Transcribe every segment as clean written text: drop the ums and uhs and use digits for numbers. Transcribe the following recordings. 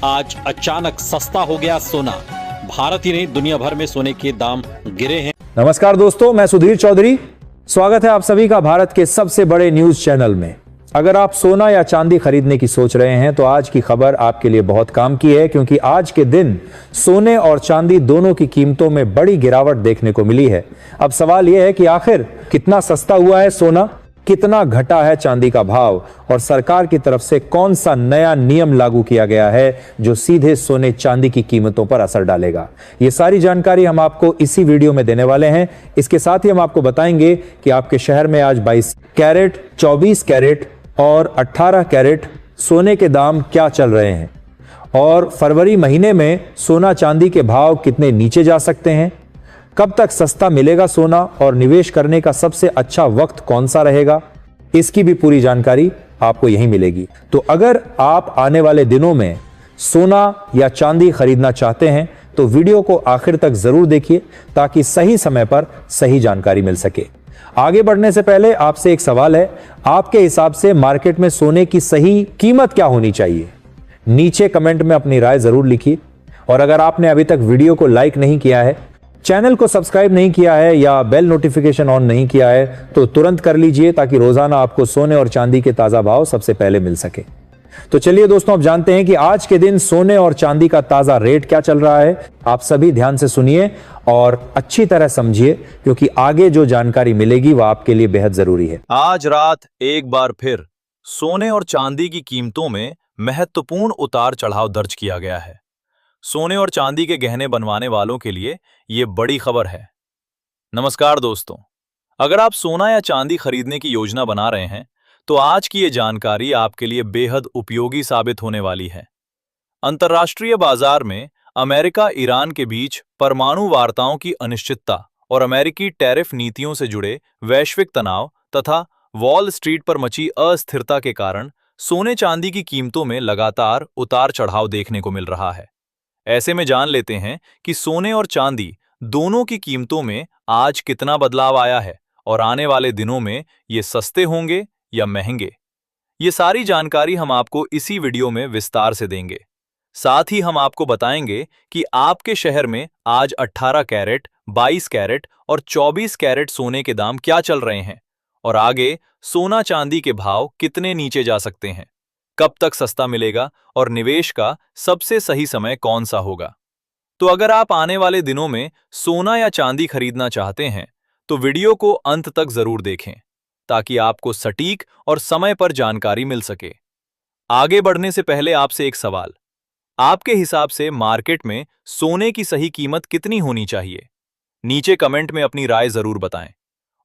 आज अचानक सस्ता हो गया सोना। भारत ही नहीं दुनिया भर में सोने के दाम गिरे हैं। नमस्कार दोस्तों, मैं सुधीर चौधरी। स्वागत है आप सभी का भारत के सबसे बड़े न्यूज चैनल में। अगर आप सोना या चांदी खरीदने की सोच रहे हैं तो आज की खबर आपके लिए बहुत काम की है, क्योंकि आज के दिन सोने और चांदी दोनों की कीमतों में बड़ी गिरावट देखने को मिली है। अब सवाल यह है कि आखिर कितना सस्ता हुआ है सोना, कितना घटा है चांदी का भाव, और सरकार की तरफ से कौन सा नया नियम लागू किया गया है जो सीधे सोने चांदी की कीमतों पर असर डालेगा। ये सारी जानकारी हम आपको इसी वीडियो में देने वाले हैं। इसके साथ ही हम आपको बताएंगे कि आपके शहर में आज 22 कैरेट, 24 कैरेट और 18 कैरेट सोने के दाम क्या चल रहे हैं, और फरवरी महीने में सोना चांदी के भाव कितने नीचे जा सकते हैं, कब तक सस्ता मिलेगा सोना और निवेश करने का सबसे अच्छा वक्त कौन सा रहेगा, इसकी भी पूरी जानकारी आपको यहीं मिलेगी। तो अगर आप आने वाले दिनों में सोना या चांदी खरीदना चाहते हैं तो वीडियो को आखिर तक जरूर देखिए ताकि सही समय पर सही जानकारी मिल सके। आगे बढ़ने से पहले आपसे एक सवाल है, आपके हिसाब से मार्केट में सोने की सही कीमत क्या होनी चाहिए? नीचे कमेंट में अपनी राय जरूर लिखिए। और अगर आपने अभी तक वीडियो को लाइक नहीं किया है, चैनल को सब्सक्राइब नहीं किया है या बेल नोटिफिकेशन ऑन नहीं किया है तो तुरंत कर लीजिए ताकि रोजाना आपको सोने और चांदी के ताजा भाव सबसे पहले मिल सके। तो चलिए दोस्तों, अब जानते हैं कि आज के दिन सोने और चांदी का ताजा रेट क्या चल रहा है। आप सभी ध्यान से सुनिए और अच्छी तरह समझिए, क्योंकि आगे जो जानकारी मिलेगी वह आपके लिए बेहद जरूरी है। आज रात एक बार फिर सोने और चांदी की कीमतों में महत्वपूर्ण उतार चढ़ाव दर्ज किया गया है। सोने और चांदी के गहने बनवाने वालों के लिए ये बड़ी खबर है। नमस्कार दोस्तों, अगर आप सोना या चांदी खरीदने की योजना बना रहे हैं तो आज की ये जानकारी आपके लिए बेहद उपयोगी साबित होने वाली है। अंतर्राष्ट्रीय बाजार में अमेरिका ईरान के बीच परमाणु वार्ताओं की अनिश्चितता और अमेरिकी टैरिफ नीतियों से जुड़े वैश्विक तनाव तथा वॉल स्ट्रीट पर मची अस्थिरता के कारण सोने चांदी की कीमतों में लगातार उतार चढ़ाव देखने को मिल रहा है। ऐसे में जान लेते हैं कि सोने और चांदी दोनों की कीमतों में आज कितना बदलाव आया है और आने वाले दिनों में ये सस्ते होंगे या महंगे। ये सारी जानकारी हम आपको इसी वीडियो में विस्तार से देंगे। साथ ही हम आपको बताएंगे कि आपके शहर में आज 18 कैरेट, 22 कैरेट और 24 कैरेट सोने के दाम क्या चल रहे हैं और आगे सोना चांदी के भाव कितने नीचे जा सकते हैं, कब तक सस्ता मिलेगा और निवेश का सबसे सही समय कौन सा होगा। तो अगर आप आने वाले दिनों में सोना या चांदी खरीदना चाहते हैं तो वीडियो को अंत तक जरूर देखें ताकि आपको सटीक और समय पर जानकारी मिल सके। आगे बढ़ने से पहले आपसे एक सवाल, आपके हिसाब से मार्केट में सोने की सही कीमत कितनी होनी चाहिए? नीचे कमेंट में अपनी राय जरूर बताएं।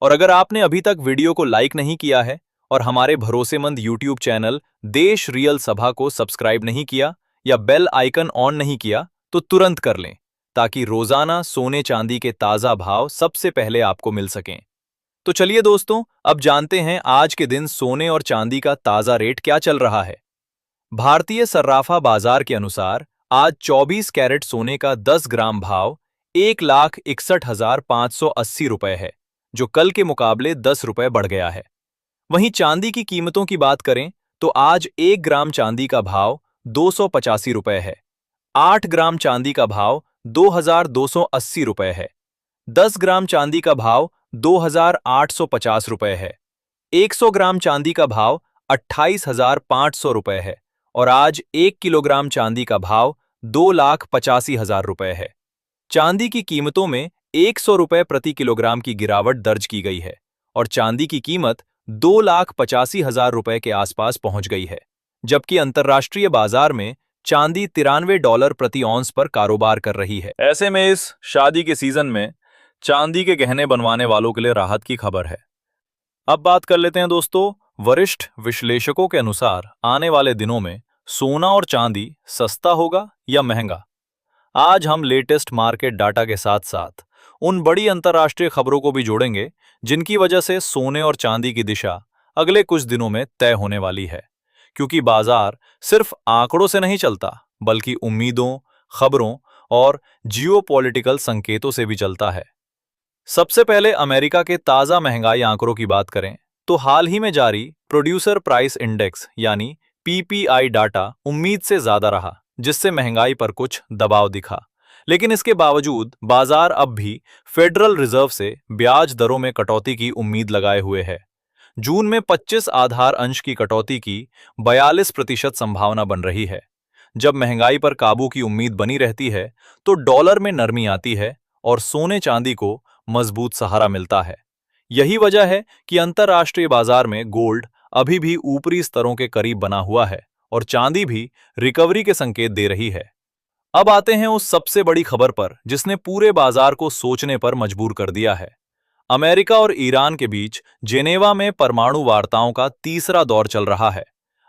और अगर आपने अभी तक वीडियो को लाइक नहीं किया है और हमारे भरोसेमंद YouTube चैनल देश रियल सभा को सब्सक्राइब नहीं किया या बेल आइकन ऑन नहीं किया तो तुरंत कर लें ताकि रोजाना सोने चांदी के ताजा भाव सबसे पहले आपको मिल सकें। तो चलिए दोस्तों, अब जानते हैं आज के दिन सोने और चांदी का ताजा रेट क्या चल रहा है। भारतीय सर्राफा बाजार के अनुसार आज 24 कैरेट सोने का 10 ग्राम भाव 1,61,580 रुपए है, जो कल के मुकाबले 10 रुपए बढ़ गया है। वहीं चांदी की कीमतों की बात करें तो आज 1 ग्राम चांदी का भाव 285 रुपए है, 8 ग्राम चांदी का भाव 2,280 रुपए है, 10 ग्राम चांदी का भाव 2,850 रुपए है, 100 ग्राम चांदी का भाव 28,500 रुपए है और आज 1 किलोग्राम चांदी का भाव 2,85,000 रुपए है। चांदी की कीमतों में 100 रुपए प्रति किलोग्राम की गिरावट दर्ज की गई है और चांदी की कीमत 2,85,000 रुपए के आसपास पहुंच गई है, जबकि अंतर्राष्ट्रीय बाजार में चांदी $93 प्रति औंस पर कारोबार कर रही है। ऐसे में इस शादी के सीजन में चांदी के गहने बनवाने वालों के लिए राहत की खबर है। अब बात कर लेते हैं दोस्तों, वरिष्ठ विश्लेषकों के अनुसार आने वाले दिनों में सोना और चांदी सस्ता होगा या महंगा। आज हम लेटेस्ट मार्केट डाटा के साथ साथ उन बड़ी अंतर्राष्ट्रीय खबरों को भी जोड़ेंगे जिनकी वजह से सोने और चांदी की दिशा अगले कुछ दिनों में तय होने वाली है, क्योंकि बाजार सिर्फ आंकड़ों से नहीं चलता बल्कि उम्मीदों, खबरों और जियोपॉलिटिकल संकेतों से भी चलता है। सबसे पहले अमेरिका के ताजा महंगाई आंकड़ों की बात करें तो हाल ही में जारी प्रोड्यूसर प्राइस इंडेक्स यानी पीपीआई डाटा उम्मीद से ज्यादा रहा, जिससे महंगाई पर कुछ दबाव दिखा। लेकिन इसके बावजूद बाजार अब भी फेडरल रिजर्व से ब्याज दरों में कटौती की उम्मीद लगाए हुए है। जून में 25 आधार अंश की कटौती की 42% संभावना बन रही है। जब महंगाई पर काबू की उम्मीद बनी रहती है तो डॉलर में नरमी आती है और सोने चांदी को मजबूत सहारा मिलता है। यही वजह है कि अंतर्राष्ट्रीय बाजार में गोल्ड अभी भी ऊपरी स्तरों के करीब बना हुआ है और चांदी भी रिकवरी के संकेत दे रही है। अब आते हैं उस सबसे बड़ी खबर पर जिसने पूरे बाजार को सोचने पर मजबूर कर दिया है। अमेरिका और ईरान के बीच जेनेवा में परमाणु वार्ताओं का तीसरा दौर चल रहा है।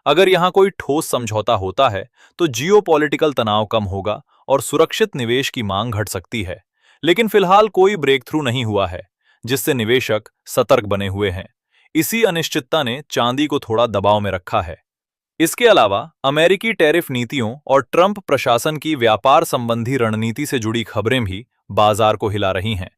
अगर यहां कोई ठोस समझौता होता है तो जियोपॉलिटिकल तनाव कम होगा और सुरक्षित निवेश की मांग घट सकती है। लेकिन फिलहाल कोई ब्रेक थ्रू नहीं हुआ है, जिससे निवेशक सतर्क बने हुए हैं। इसी अनिश्चितता ने चांदी को थोड़ा दबाव में रखा है। इसके अलावा अमेरिकी टैरिफ नीतियों और ट्रंप प्रशासन की व्यापार संबंधी रणनीति से जुड़ी खबरें भी बाजार को हिला रही हैं।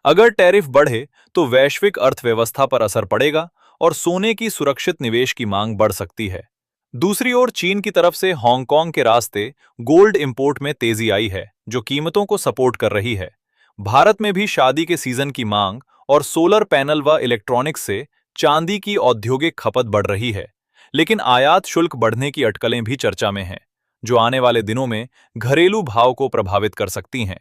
अगर टैरिफ बढ़े तो वैश्विक अर्थव्यवस्था पर असर पड़ेगा और सोने की सुरक्षित निवेश की मांग बढ़ सकती है। दूसरी ओर चीन की तरफ से हांगकांग के रास्ते गोल्ड इंपोर्ट में तेजी आई है, जो कीमतों को सपोर्ट कर रही है। भारत में भी शादी के सीजन की मांग और सोलर पैनल व इलेक्ट्रॉनिक्स से चांदी की औद्योगिक खपत बढ़ रही है। लेकिन आयात शुल्क बढ़ने की अटकलें भी चर्चा में हैं, जो आने वाले दिनों में घरेलू भाव को प्रभावित कर सकती हैं।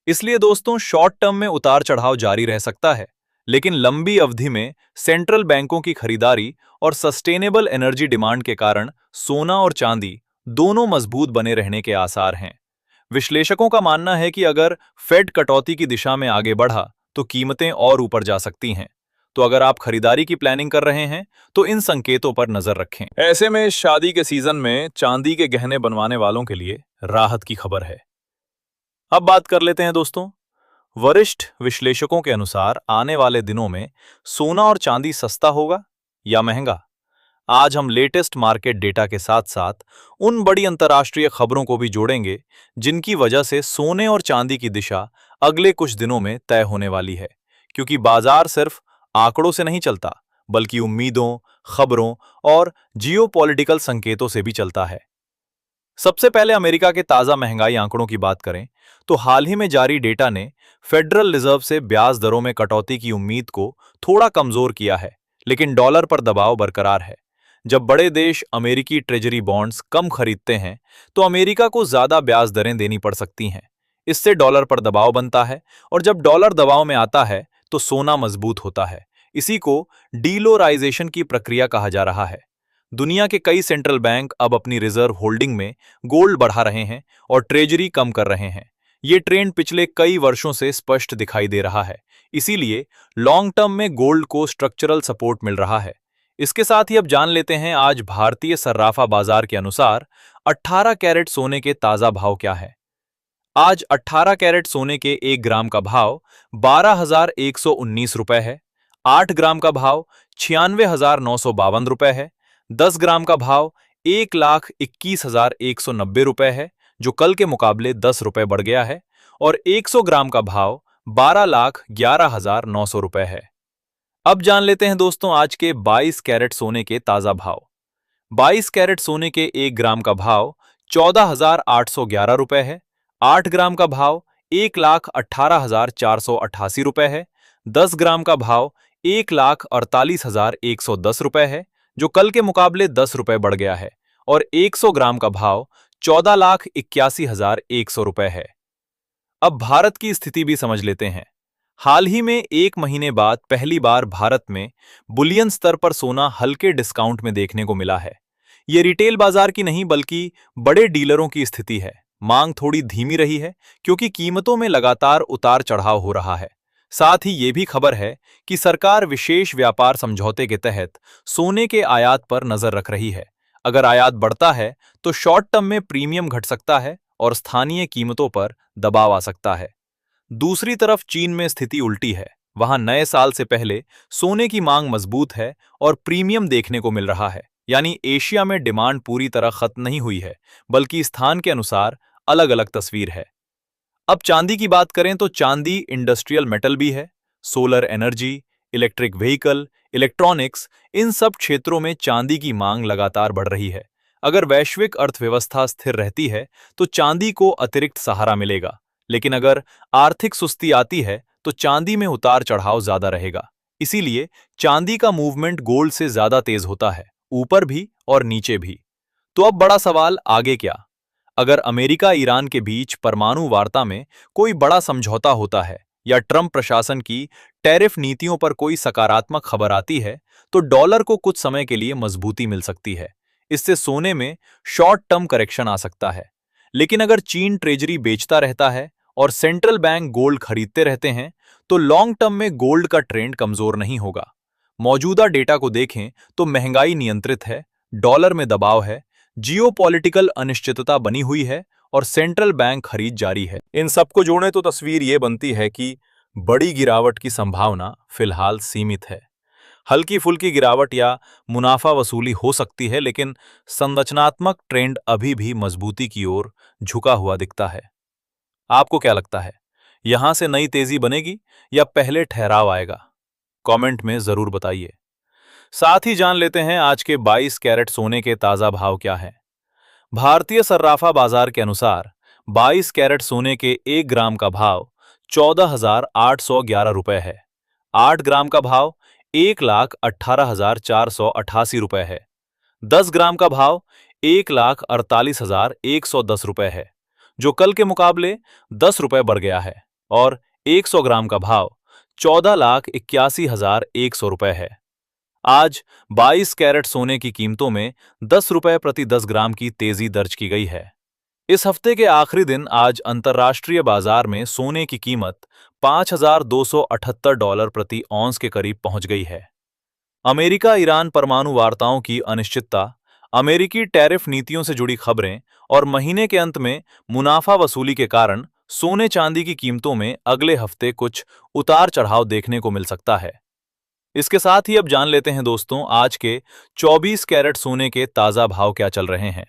इसलिए दोस्तों, शॉर्ट टर्म में उतार चढ़ाव जारी रह सकता है, लेकिन लंबी अवधि में सेंट्रल बैंकों की खरीदारी और सस्टेनेबल एनर्जी डिमांड के कारण सोना और चांदी दोनों मजबूत बने रहने के आसार हैं। विश्लेषकों का मानना है कि अगर फेड कटौती की दिशा में आगे बढ़ा तो कीमतें और ऊपर जा सकती हैं। तो अगर आप खरीदारी की प्लानिंग कर रहे हैं तो इन संकेतों पर नजर रखें। ऐसे में शादी के सीजन में चांदी के गहने बनवाने वालों के लिए राहत की खबर है। अब बात कर लेते हैं दोस्तों, वरिष्ठ विश्लेषकों के अनुसार आने वाले दिनों में सोना और चांदी सस्ता होगा या महंगा। आज हम लेटेस्ट मार्केट डेटा के साथ साथ उन बड़ी अंतर्राष्ट्रीय खबरों को भी जोड़ेंगे जिनकी वजह से सोने और चांदी की दिशा अगले कुछ दिनों में तय होने वाली है। क्योंकि बाजार सिर्फ आंकड़ों से नहीं चलता, बल्कि उम्मीदों, खबरों और जियोपॉलिटिकल संकेतों से भी चलता है। सबसे पहले अमेरिका के ताजा महंगाई आंकड़ों की बात करें तो हाल ही में जारी डेटा ने फेडरल रिजर्व से ब्याज दरों में कटौती की उम्मीद को थोड़ा कमजोर किया है, लेकिन डॉलर पर दबाव बरकरार है। जब बड़े देश अमेरिकी ट्रेजरी बॉन्ड्स कम खरीदते हैं तो अमेरिका को ज्यादा ब्याज दरें देनी पड़ सकती हैं। इससे डॉलर पर दबाव बनता है और जब डॉलर दबाव में आता है तो सोना मजबूत होता है। इसी को डीलोराइजेशन की प्रक्रिया कहा जा रहा है। दुनिया के कई सेंट्रल बैंक अब अपनी रिजर्व होल्डिंग में गोल्ड बढ़ा रहे हैं और ट्रेजरी कम कर रहे हैं। ये ट्रेंड पिछले कई वर्षों से स्पष्ट दिखाई दे रहा है। इसीलिए लॉन्ग टर्म में गोल्ड को स्ट्रक्चरल सपोर्ट मिल रहा है। इसके साथ ही अब जान लेते हैं आज भारतीय सर्राफा बाजार के अनुसार 18 कैरेट सोने के ताजा भाव क्या है। आज 18 कैरेट सोने के 1 ग्राम का भाव 12,119 रुपए है। 8 ग्राम का भाव 96,952 रुपए है। 10 ग्राम का भाव 1,21,190 रुपए है, जो कल के मुकाबले 10 रुपए बढ़ गया है। और 100 ग्राम का भाव 12,11,900 रुपए है। अब जान लेते हैं दोस्तों आज के 22 कैरेट सोने के ताजा भाव। 22 कैरेट सोने के 1 ग्राम का भाव 14,811 रुपए है। 8 ग्राम का भाव 1,18,488 रुपए है। 10 ग्राम का भाव 1,48,110 रुपए है, जो कल के मुकाबले 10 रुपए बढ़ गया है। और 100 ग्राम का भाव 14,81,100 रुपए है। अब भारत की स्थिति भी समझ लेते हैं। हाल ही में 1 महीने बाद पहली बार भारत में बुलियन स्तर पर सोना हल्के डिस्काउंट में देखने को मिला है। ये रिटेल बाजार की नहीं बल्कि बड़े डीलरों की स्थिति है। मांग थोड़ी धीमी रही है क्योंकि कीमतों में लगातार उतार चढ़ाव हो रहा है। साथ ही ये भी खबर है कि सरकार विशेष व्यापार समझौते के तहत सोने के आयात पर नजर रख रही है। अगर आयात बढ़ता है तो शॉर्ट टर्म में प्रीमियम घट सकता है और स्थानीय कीमतों पर दबाव आ सकता है। दूसरी तरफ चीन में स्थिति उल्टी है। वहां नए साल से पहले सोने की मांग मजबूत है और प्रीमियम देखने को मिल रहा है। यानी एशिया में डिमांड पूरी तरह खत्म नहीं हुई है, बल्कि स्थान के अनुसार अलग अलग तस्वीर है। अब चांदी की बात करें तो चांदी इंडस्ट्रियल मेटल भी है। Solar energy, electric vehicle, electronics, इन सब क्षेत्रों में चांदी की मांग लगातार बढ़ रही है। अगर वैश्विक अर्थव्यवस्था स्थिर रहती है तो चांदी को अतिरिक्त सहारा मिलेगा, लेकिन अगर आर्थिक सुस्ती आती है तो चांदी में उतार चढ़ाव ज्यादा रहेगा। इसीलिए चांदी का मूवमेंट गोल्ड से ज्यादा तेज होता है, ऊपर भी और नीचे भी। तो अब बड़ा सवाल, आगे क्या? अगर अमेरिका ईरान के बीच परमाणु वार्ता में कोई बड़ा समझौता होता है या ट्रंप प्रशासन की टैरिफ नीतियों पर कोई सकारात्मक खबर आती है, तो डॉलर को कुछ समय के लिए मजबूती मिल सकती है। इससे सोने में शॉर्ट टर्म करेक्शन आ सकता है। लेकिन अगर चीन ट्रेजरी बेचता रहता है और सेंट्रल बैंक गोल्ड खरीदते रहते हैं, तो लॉन्ग टर्म में गोल्ड का ट्रेंड कमजोर नहीं होगा। मौजूदा डेटा को देखें तो महंगाई नियंत्रित है, डॉलर में दबाव है, जियोपॉलिटिकल अनिश्चितता बनी हुई है और सेंट्रल बैंक खरीद जारी है। इन सबको जोड़ें तो तस्वीर ये बनती है कि बड़ी गिरावट की संभावना फिलहाल सीमित है। हल्की फुल्की गिरावट या मुनाफा वसूली हो सकती है, लेकिन संरचनात्मक ट्रेंड अभी भी मजबूती की ओर झुका हुआ दिखता है। आपको क्या लगता है, यहां से नई तेजी बनेगी या पहले ठहराव आएगा? कमेंट में जरूर बताइए। साथ ही जान लेते हैं आज के 22 कैरेट सोने के ताजा भाव क्या हैं। भारतीय सर्राफा बाजार के अनुसार 22 कैरेट सोने के 1 ग्राम का भाव 14,811 रुपए है। 8 ग्राम का भाव 1,18,488 रुपए है। 10 ग्राम का भाव 1,48,110 रुपए है, जो कल के मुकाबले 10 रुपए बढ़ गया है। और 100 ग्राम का भाव 14,81,100 रुपए है। आज 22 कैरेट सोने की कीमतों में 10 रुपए प्रति 10 ग्राम की तेजी दर्ज की गई है। इस हफ्ते के आखिरी दिन आज अंतर्राष्ट्रीय बाजार में सोने की कीमत $5,278 प्रति औंस के करीब पहुंच गई है। अमेरिका ईरान परमाणु वार्ताओं की अनिश्चितता, अमेरिकी टैरिफ नीतियों से जुड़ी खबरें और महीने के अंत में मुनाफा वसूली के कारण सोने चांदी की कीमतों में अगले हफ्ते कुछ उतार चढ़ाव देखने को मिल सकता है। इसके साथ ही अब जान लेते हैं दोस्तों, आज के 24 कैरेट सोने के ताजा भाव क्या चल रहे हैं।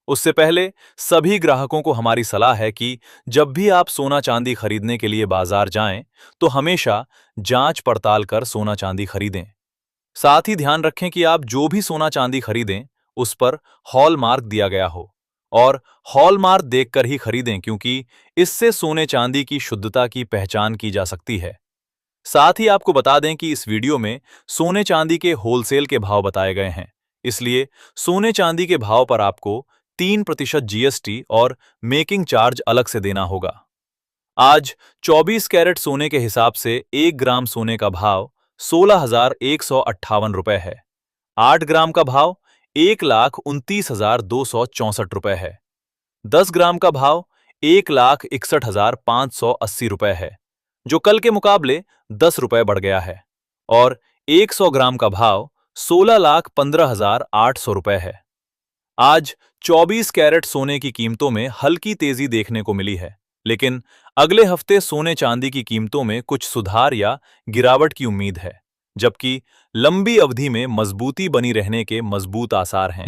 उससे पहले सभी ग्राहकों को हमारी सलाह है कि जब भी आप सोना चांदी खरीदने के लिए बाजार जाएं, तो हमेशा जांच पड़ताल कर सोना चांदी खरीदें। साथ ही ध्यान रखें कि आप जो भी सोना चांदी खरीदें, उस पर हॉलमार्क दिया गया हो और हॉलमार्क देखकर ही खरीदें, क्योंकि इससे सोने चांदी की शुद्धता की पहचान की जा सकती है। साथ ही आपको बता दें कि इस वीडियो में सोने चांदी के होलसेल के भाव बताए गए हैं, इसलिए सोने चांदी के भाव पर आपको 3% जीएसटी और मेकिंग चार्ज अलग से देना होगा। आज 24 कैरेट सोने के हिसाब से 1 ग्राम सोने का भाव 16,158 रुपए है। 8 ग्राम का भाव 1,29,264 रुपए है। 10 ग्राम का भाव 1,61,580 रुपए है, जो कल के मुकाबले 10 रुपए बढ़ गया है। और 100 ग्राम का भाव 16,15,800 रुपए है। आज 24 कैरेट सोने की कीमतों में हल्की तेजी देखने को मिली है, लेकिन अगले हफ्ते सोने चांदी की कीमतों में कुछ सुधार या गिरावट की उम्मीद है, जबकि लंबी अवधि में मजबूती बनी रहने के मजबूत आसार हैं।